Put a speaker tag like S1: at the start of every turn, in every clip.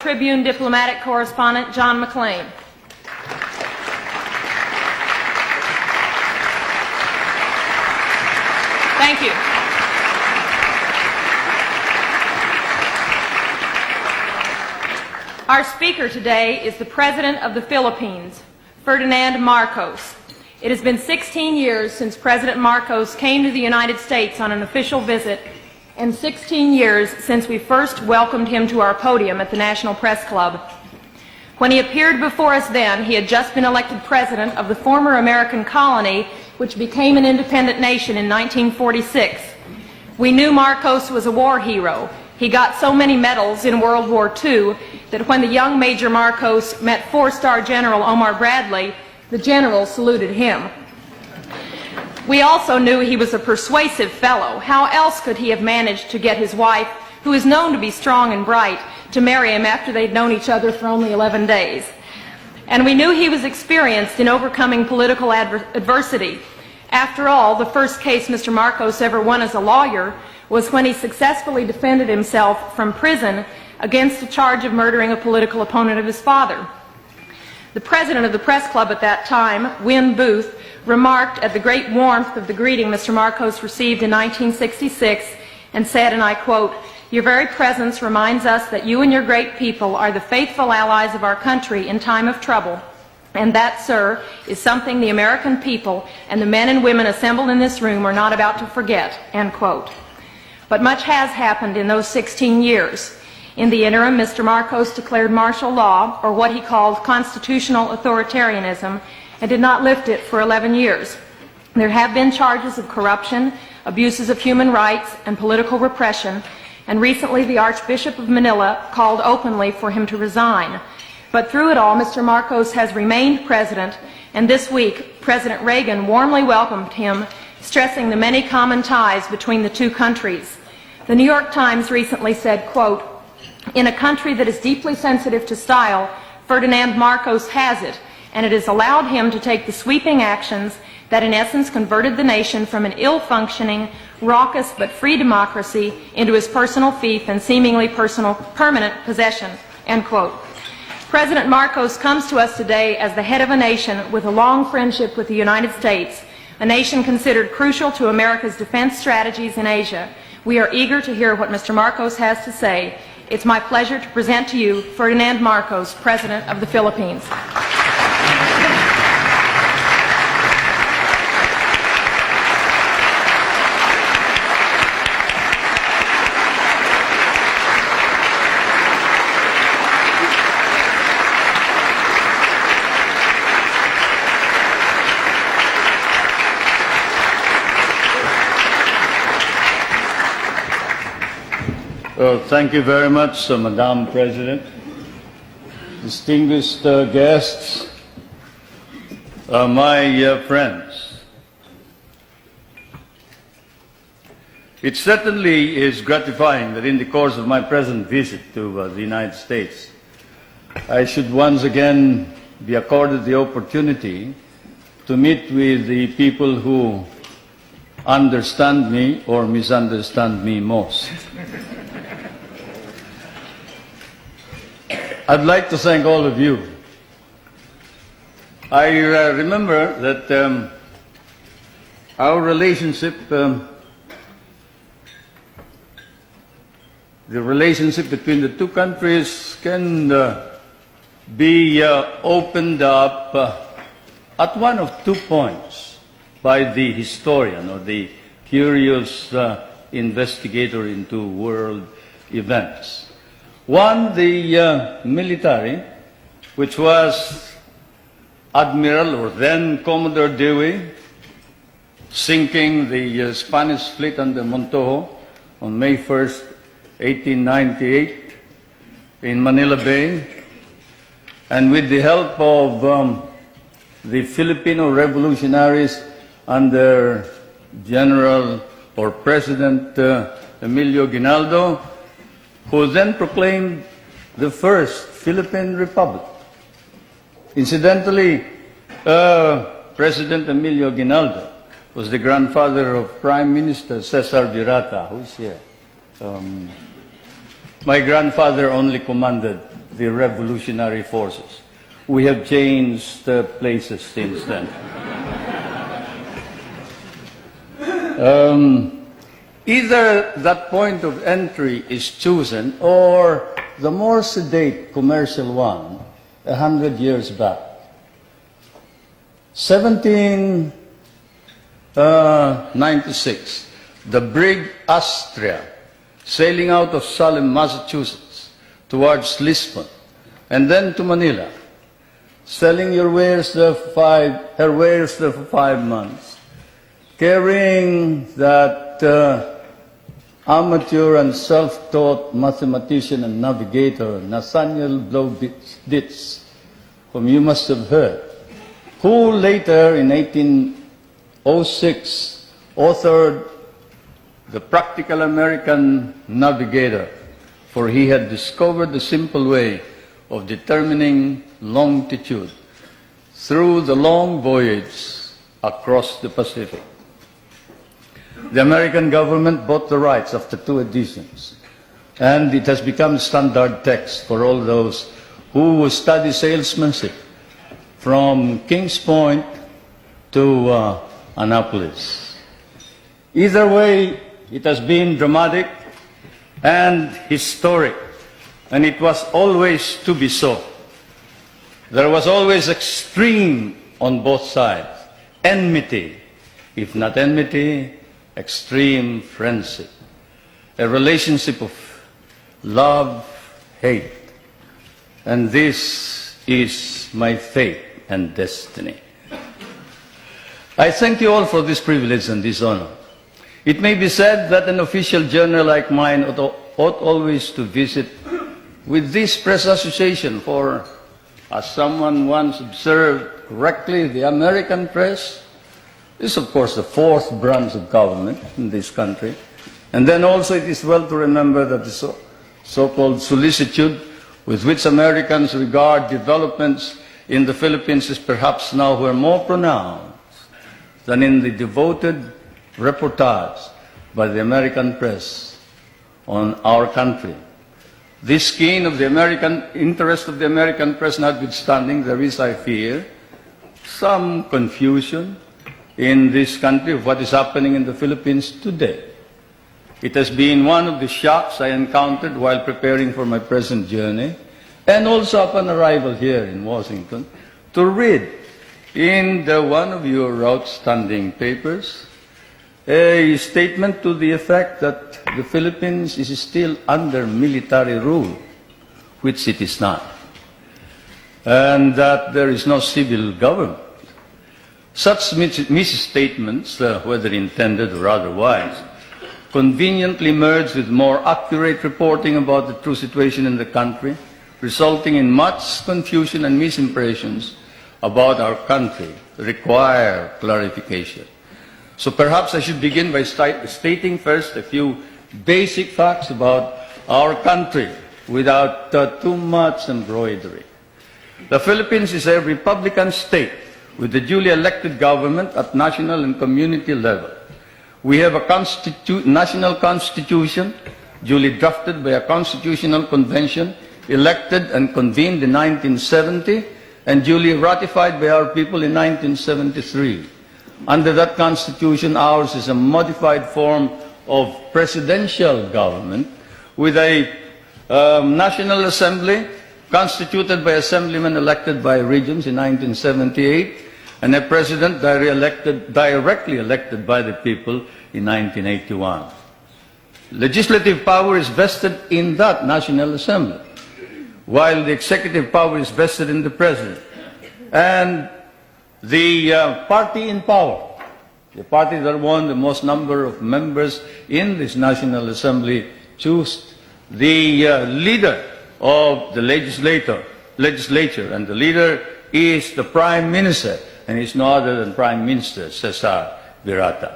S1: Tribune diplomatic correspondent John McLean. Thank you. Our speaker today is the President of the Philippines, Ferdinand Marcos. It has been 16 years since President Marcos came to the United States on an official visit, and 16 years since we first welcomed him to our podium at the National Press Club. When he appeared before us then, he had just been elected president of the former American colony, which became an independent nation in 1946. We knew Marcos was a war hero. He got so many medals in World War II that when the young Major Marcos met four-star General Omar Bradley, the general saluted him. We also knew he was a persuasive fellow. How else could he have managed to get his wife, who is known to be strong and bright, to marry him after they'd known each other for only 11 days? And we knew he was experienced in overcoming political adversity. After all, the first case Mr. Marcos ever won as a lawyer was when he successfully defended himself from prison against a charge of murdering a political opponent of his father. The president of the press club at that time, Win Booth, remarked at the great warmth of the greeting Mr. Marcos received in 1966 and said, and I quote, "Your very presence reminds us that you and your great people are the faithful allies of our country in time of trouble. And that, sir, is something the American people and the men and women assembled in this room are not about to forget," end quote. But much has happened in those 16 years. In the interim, Mr. Marcos declared martial law, or what he called constitutional authoritarianism, and did not lift it for 11 years. There have been charges of corruption, abuses of human rights, and political repression, and recently the Archbishop of Manila called openly for him to resign. But through it all, Mr. Marcos has remained president, and this week President Reagan warmly welcomed him, stressing the many common ties between the two countries. The New York Times recently said, quote, "In a country that is deeply sensitive to style, Ferdinand Marcos has it, and it has allowed him to take the sweeping actions that in essence converted the nation from an ill-functioning, raucous but free democracy into his personal fief and seemingly permanent possession," end quote. President Marcos comes to us today as the head of a nation with a long friendship with the United States, a nation considered crucial to America's defense strategies in Asia. We are eager to hear what Mr. Marcos has to say. It's my pleasure to present to you Ferdinand Marcos, President of the Philippines.
S2: Well, thank you very much, Madam President. Distinguished guests, my friends. It certainly is gratifying that in the course of my present visit to the United States, I should once again be accorded the opportunity to meet with the people who understand me or misunderstand me most. I'd like to thank all of you. I remember that our relationship, the relationship between the two countries can be opened up at one of 2 points by the historian or the curious investigator into world events. One, the military, which was Admiral or then Commodore Dewey, sinking the Spanish fleet under Montojo on May 1st, 1898 in Manila Bay, and with the help of the Filipino revolutionaries under General or President Emilio Aguinaldo, who then proclaimed the first Philippine Republic. Incidentally, President Emilio Aguinaldo was the grandfather of Prime Minister Cesar Virata, who's here. My grandfather only commanded the revolutionary forces. We have changed places since then. Either that point of entry is chosen or the more sedate commercial one 100 years back. 1796, the brig Astrea, sailing out of Salem, Massachusetts, towards Lisbon, and then to Manila, selling her wares there for 5 months, carrying that amateur and self-taught mathematician and navigator, Nathaniel Blow-Ditz, whom you must have heard, who later, in 1806, authored The Practical American Navigator, for he had discovered the simple way of determining longitude through the long voyage across the Pacific. The American government bought the rights after 2 editions, and it has become standard text for all those who study salesmanship from Kings Point to Annapolis. Either way, it has been dramatic and historic, and it was always to be so. There was always extreme on both sides, enmity, if not enmity, extreme friendship, a relationship of love, hate. And this is my fate and destiny. I thank you all for this privilege and this honor. It may be said that an official journal like mine ought always to visit with this press association, for, as someone once observed correctly, the American press is, of course, the 4th branch of government in this country. And then also it is well to remember that the so-called solicitude with which Americans regard developments in the Philippines is perhaps now more pronounced than in the devoted reportage by the American press on our country. This keen of the American interest of the American press notwithstanding, there is, I fear, some confusion in this country of what is happening in the Philippines today. It has been one of the shocks I encountered while preparing for my present journey, and also upon arrival here in Washington, to read in one of your outstanding papers a statement to the effect that the Philippines is still under military rule, which it is not, and that there is no civil government. Such misstatements, whether intended or otherwise, conveniently merge with more accurate reporting about the true situation in the country, resulting in much confusion and misimpressions about our country, require clarification. So perhaps I should begin by stating first a few basic facts about our country without too much embroidery. The Philippines is a republican state with a duly elected government at national and community level. We have a national constitution duly drafted by a constitutional convention elected and convened in 1970 and duly ratified by our people in 1973. Under that constitution, ours is a modified form of presidential government with a National Assembly constituted by assemblymen elected by regions in 1978 and a president directly elected by the people in 1981. Legislative power is vested in that National Assembly, while the executive power is vested in the president. And the party in power, the party that won the most number of members in this National Assembly, choose the leader of the legislature, and the leader is the Prime Minister, and he's no other than Prime Minister Cesar Virata.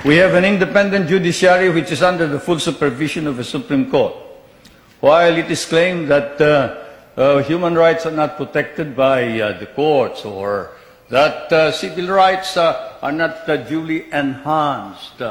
S2: We have an independent judiciary which is under the full supervision of the Supreme Court. While it is claimed that human rights are not protected by the courts, or that civil rights are not duly enhanced